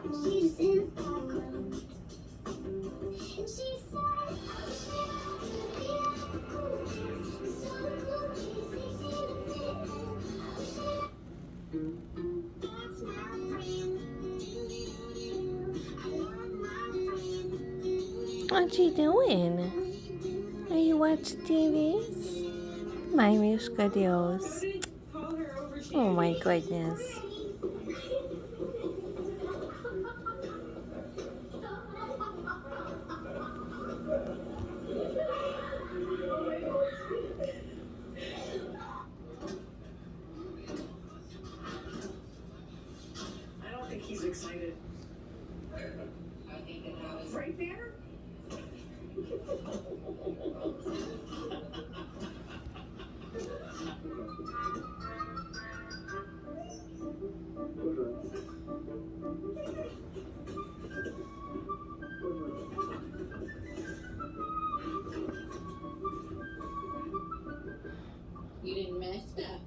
She's in the background. And she said, that's my friend. I love my friend. What you doing? Are you watching TVs? My Mishka Dios. Oh my goodness. I don't think he's excited. Right there? You didn't mess up.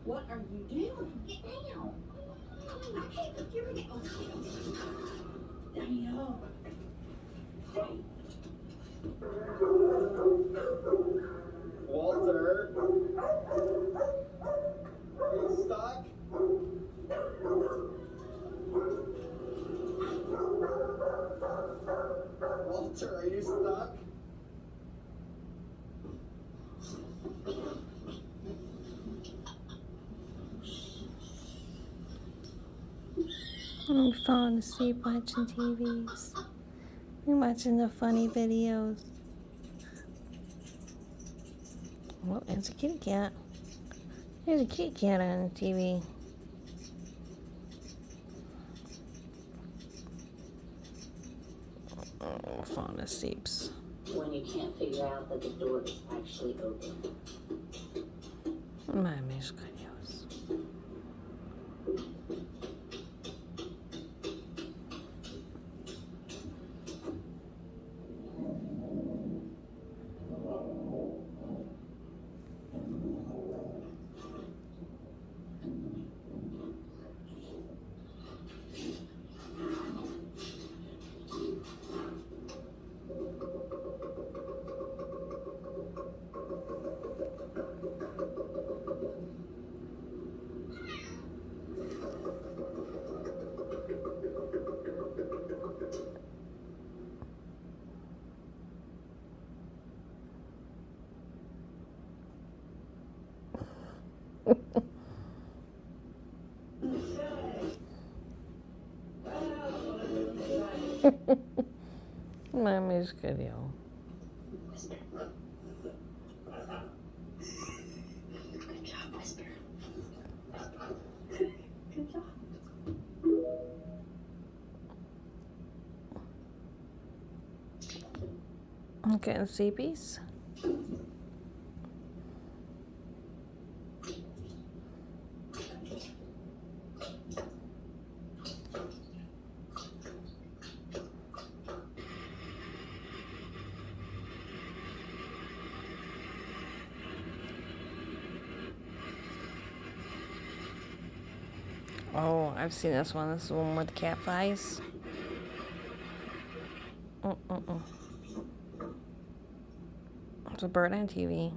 What are you doing? Get down. Okay, here we go. Daniel. Walter? Are you stuck? Walter, are you stuck? I'm falling asleep watching TVs. I'm watching the funny videos. Well, there's a kitty cat. There's a kitty cat on the TV. Oh, falling asleep. When you can't figure out that the door is actually open. My Mishka Dios. My Mishka Dios. Good job, Whisper. Good job. I'm getting sleepies. Oh, I've seen this one. This is the one with the cat flies. It's a bird on TV.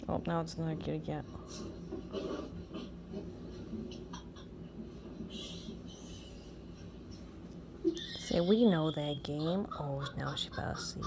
Oh, now it's another kitty cat. Say, we know that game. Oh, now she fell asleep.